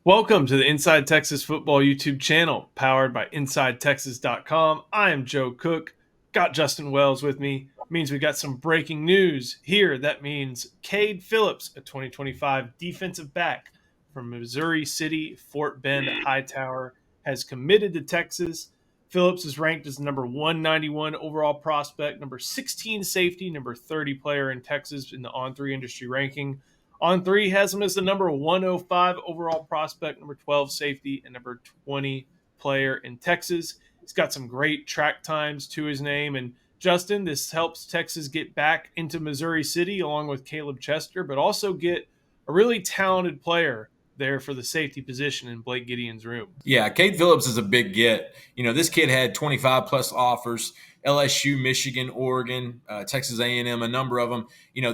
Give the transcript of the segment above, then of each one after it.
Welcome to the Inside Texas Football YouTube channel, powered by InsideTexas.com. I am Joe Cook. Got Justin Wells with me. Means we got some breaking news here. That means Kade Phillips, a 2025 defensive back from Missouri City, Fort Bend, Hightower, has committed to Texas. Phillips is ranked as number 191 overall prospect, number 16 safety, number 30 player in Texas in the On3 industry ranking. On three has him as the number 105 overall prospect, number 12 safety, and number 20 player in Texas. He's got some great track times to his name. And Justin, this helps Texas get back into Missouri City along with Caleb Chester, but also get a really talented player there for the safety position in Blake Gideon's room. Yeah, Kade Phillips is a big get. This kid had 25 plus offers: LSU, Michigan, Oregon, Texas A&M, a number of them.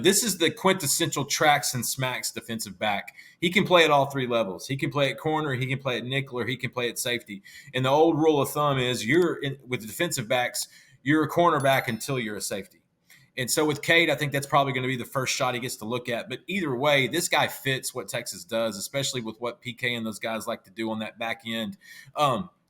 This is the quintessential tracks and smacks defensive back. He can play at all three levels. He can play at corner, he can play at nickel, or he can play at safety. And the old rule of thumb is with the defensive backs, you're a cornerback until you're a safety. And so with Kade, I think that's probably going to be the first shot he gets to look at. But either way, this guy fits what Texas does, especially with what PK and those guys like to do on that back end.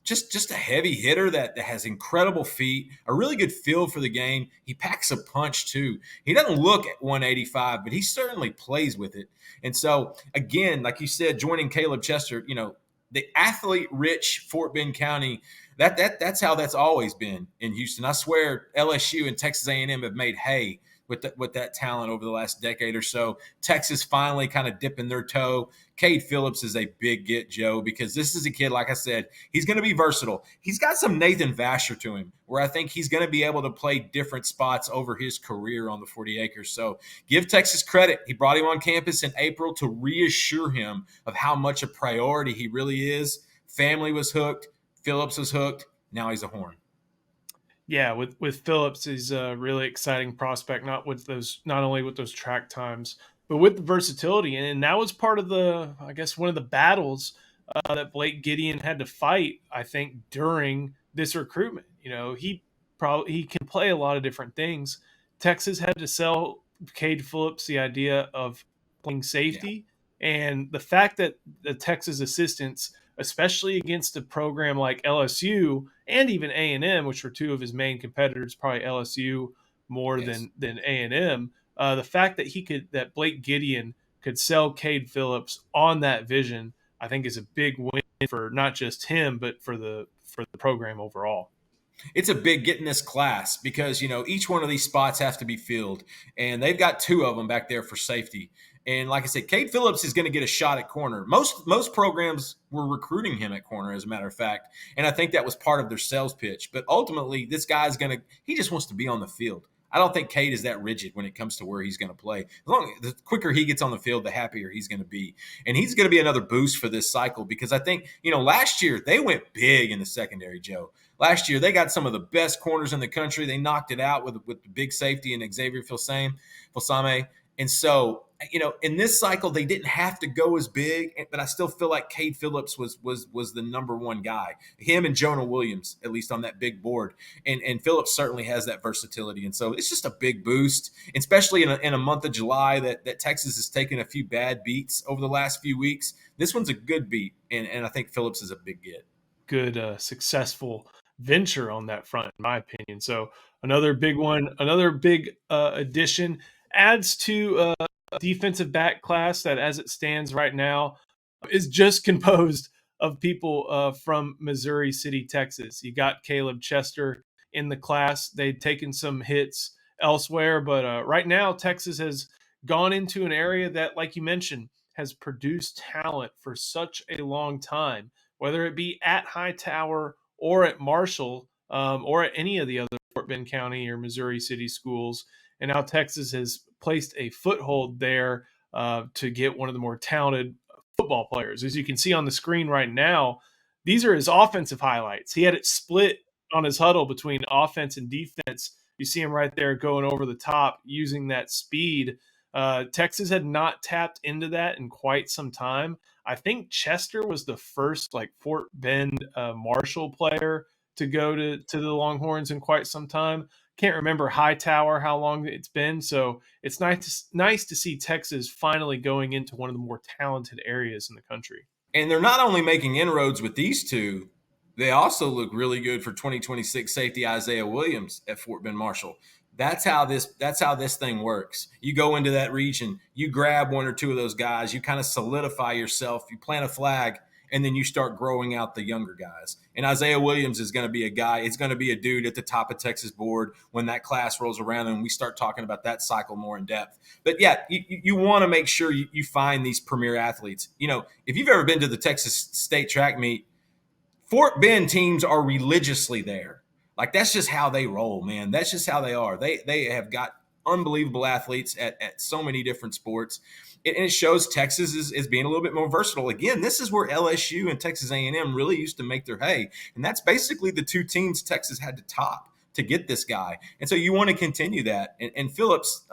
Just a heavy hitter that has incredible feet, a really good feel for the game. He packs a punch too. He doesn't look at 185, but he certainly plays with it. And so again, like you said, joining Caleb Chester, the athlete-rich Fort Bend County, that's how that's always been in Houston. I swear LSU and Texas A&M have made hay with that talent over the last decade or so. Texas finally kind of dipping their toe. Kade Phillips is a big get, Joe, because this is a kid, like I said, he's going to be versatile. He's got some Nathan Vasher to him, where I think he's going to be able to play different spots over his career on the 40 acres. So give Texas credit. He brought him on campus in April to reassure him of how much a priority he really is. Family was hooked. Phillips was hooked. Now he's a Horn. Yeah, with Phillips, he's a really exciting prospect. Not only with those track times, but with the versatility, and that was part of one of the battles that Blake Gideon had to fight. I think during this recruitment, he can play a lot of different things. Texas had to sell Kade Phillips the idea of playing safety, and the fact that the Texas assistants, especially against a program like LSU and even A&M, which were two of his main competitors, probably LSU more Yes. than A&M. The fact that Blake Gideon could sell Kade Phillips on that vision, I think, is a big win for not just him, but for the program overall. It's a big get in this class because each one of these spots has to be filled, and they've got two of them back there for safety. And like I said, Kade Phillips is going to get a shot at corner. Most programs were recruiting him at corner, as a matter of fact, and I think that was part of their sales pitch. But ultimately, this guy's he just wants to be on the field. I don't think Kade is that rigid when it comes to where he's going to play. The quicker he gets on the field, the happier he's going to be. And he's going to be another boost for this cycle because I think, last year they went big in the secondary, Joe. Last year they got some of the best corners in the country. They knocked it out with the big safety and Xavier Filsame. And so, in this cycle, they didn't have to go as big, but I still feel like Kade Phillips was the number one guy. Him and Jonah Williams, at least on that big board. And Phillips certainly has that versatility. And so it's just a big boost, especially in a month of July that Texas has taken a few bad beats over the last few weeks. This one's a good beat, and I think Phillips is a big get. Good, successful venture on that front, in my opinion. So another big one, another big addition adds to defensive back class that, as it stands right now, is just composed of people from Missouri City, Texas. You got Caleb Chester in the class. They'd taken some hits elsewhere, but right now Texas has gone into an area that, like you mentioned, has produced talent for such a long time, whether it be at Hightower or at Marshall or at any of the other Fort Bend County or Missouri City schools. And now Texas has placed a foothold there to get one of the more talented football players. As you can see on the screen right now, these are his offensive highlights. He had it split on his huddle between offense and defense. You see him right there going over the top using that speed. Texas had not tapped into that in quite some time. I think Chester was the first Fort Bend Marshall player to go to the Longhorns in quite some time. Can't remember Hightower how long it's been. So it's nice to see Texas finally going into one of the more talented areas in the country. And they're not only making inroads with these two, they also look really good for 2026 safety Isaiah Williams at Fort Bend Marshall. That's how this thing works. You go into that region, you grab one or two of those guys, you kind of solidify yourself, you plant a flag, and then you start growing out the younger guys. And Isaiah Williams is going to be a guy, it's going to be a dude at the top of Texas board when that class rolls around and we start talking about that cycle more in depth. But yeah, you want to make sure you find these premier athletes. If you've ever been to the Texas State track meet, Fort Bend teams are religiously there. Like that's just how they roll, man. That's just how they are. They have got unbelievable athletes at so many different sports. And it shows Texas is being a little bit more versatile. Again, this is where LSU and Texas A&M really used to make their hay. And that's basically the two teams Texas had to top to get this guy. And so you want to continue that. And Phillips,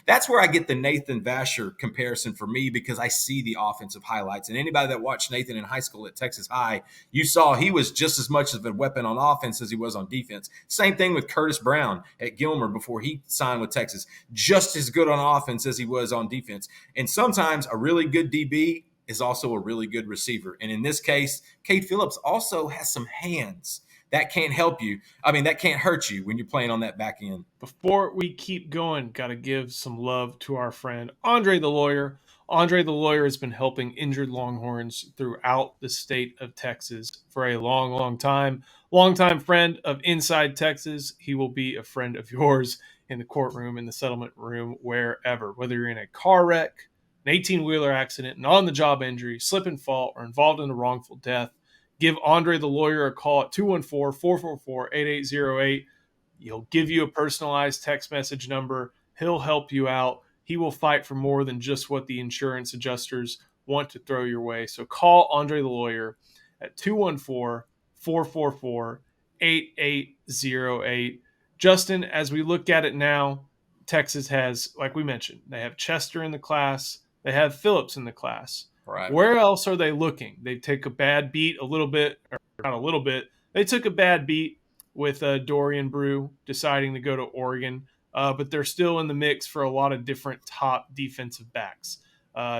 that's where I get the Nathan Vasher comparison for me because I see the offensive highlights. And anybody that watched Nathan in high school at Texas High, you saw he was just as much of a weapon on offense as he was on defense. Same thing with Curtis Brown at Gilmer before he signed with Texas. Just as good on offense as he was on defense. And sometimes a really good DB is also a really good receiver. And in this case, Kade Phillips also has some hands that can't help you. I mean, that can't hurt you when you're playing on that back end. Before we keep going, got to give some love to our friend Andre the Lawyer. Andre the Lawyer has been helping injured Longhorns throughout the state of Texas for a long, long time. Longtime friend of Inside Texas. He will be a friend of yours in the courtroom, in the settlement room, wherever. Whether you're in a car wreck, an 18-wheeler accident, an on-the-job injury, slip and fall, or involved in a wrongful death, give Andre the Lawyer a call at 214-444-8808. He'll give you a personalized text message number. He'll help you out. He will fight for more than just what the insurance adjusters want to throw your way. So call Andre the Lawyer at 214-444-8808. Justin, as we look at it now, Texas has, like we mentioned, they have Chester in the class. They have Phillips in the class. Right. Where else are they looking? They take a bad beat a little bit, or not a little bit. They took a bad beat with Dorian Brew deciding to go to Oregon, but they're still in the mix for a lot of different top defensive backs.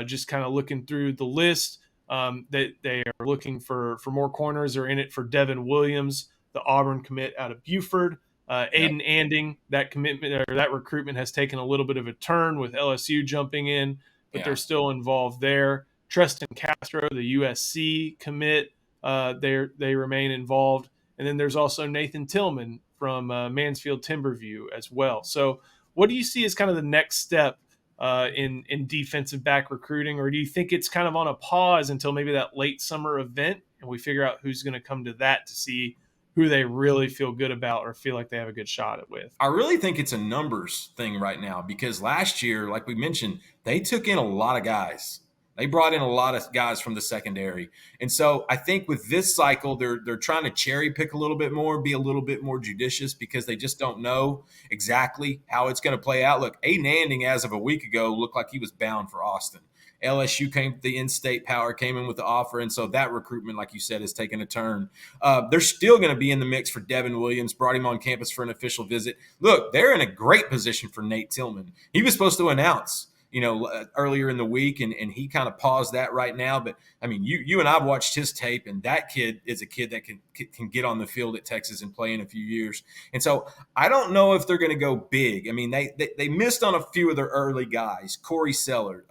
Just kind of looking through the list, they are looking for more corners. They're in it for Devin Williams, the Auburn commit out of Buford. Aiden Anding, that commitment or that recruitment has taken a little bit of a turn with LSU jumping in, but they're still involved there. Treston Castro, the USC commit, they remain involved. And then there's also Nathan Tillman from Mansfield Timberview as well. So what do you see as kind of the next step in defensive back recruiting? Or do you think it's kind of on a pause until maybe that late summer event and we figure out who's going to come to that to see who they really feel good about or feel like they have a good shot at with? I really think it's a numbers thing right now because last year, like we mentioned, they took in a lot of guys. They brought in a lot of guys from the secondary. And so I think with this cycle, they're trying to cherry pick a little bit more, be a little bit more judicious because they just don't know exactly how it's going to play out. Look, Aiden Anding, as of a week ago, looked like he was bound for Austin. LSU came, the in-state power came in with the offer, and so that recruitment, like you said, has taken a turn. They're still going to be in the mix for Devin Williams, brought him on campus for an official visit. Look, they're in a great position for Nate Tillman. He was supposed to announce earlier in the week, and he kind of paused that right now. But I mean, you and I've watched his tape, and that kid is a kid that can get on the field at Texas and play in a few years. And so I don't know if they're going to go big. I mean, they missed on a few of their early guys, Kobe Sellers,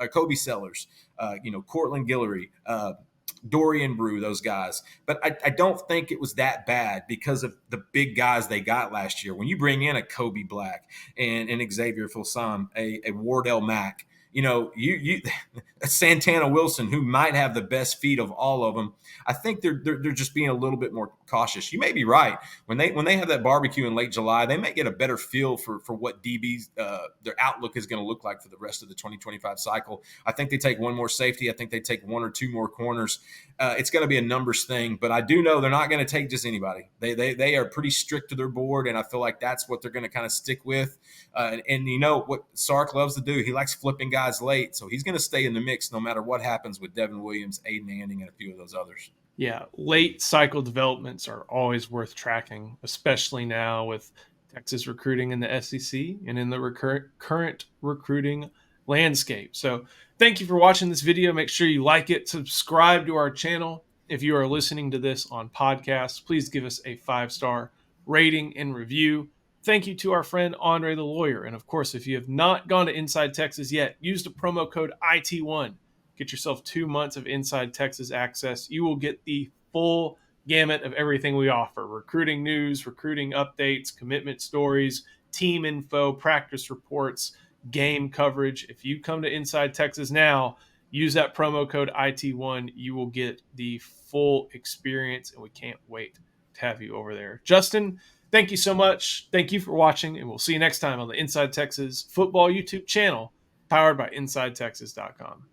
Cortland Guillory, Dorian Brew, those guys. But I don't think it was that bad because of the big guys they got last year. When you bring in a Kobe Black and an Xavier Filsam, a Wardell Mack, you Santana Wilson, who might have the best feet of all of them. I think they're just being a little bit more cautious. You may be right. When they have that barbecue in late July, they may get a better feel for what DB's their outlook is going to look like for the rest of the 2025 cycle. I think they take one more safety. I think they take one or two more corners. It's going to be a numbers thing, but I do know they're not going to take just anybody. They are pretty strict to their board, and I feel like that's what they're going to kind of stick with. And you know what Sark loves to do? He likes flipping guys late, so he's going to stay in the mix no matter what happens with Devin Williams, Aiden Anding, and a few of those others. Yeah, late cycle developments are always worth tracking, especially now with Texas recruiting in the SEC and in the current recruiting landscape. So Thank you for watching this video. Make sure you like it, subscribe to our channel. If you are listening to this on podcast, please give us a 5-star rating and review. Thank you to our friend Andre the Lawyer. And of course, if you have not gone to Inside Texas yet, use the promo code IT1. Get yourself 2 months of Inside Texas access. You will get the full gamut of everything we offer: recruiting news, recruiting updates, commitment stories, team info, practice reports, game coverage. If you come to Inside Texas now, use that promo code IT1. You will get the full experience, and we can't wait to have you over there. Justin, thank you so much. Thank you for watching, and we'll see you next time on the Inside Texas Football YouTube channel, powered by InsideTexas.com.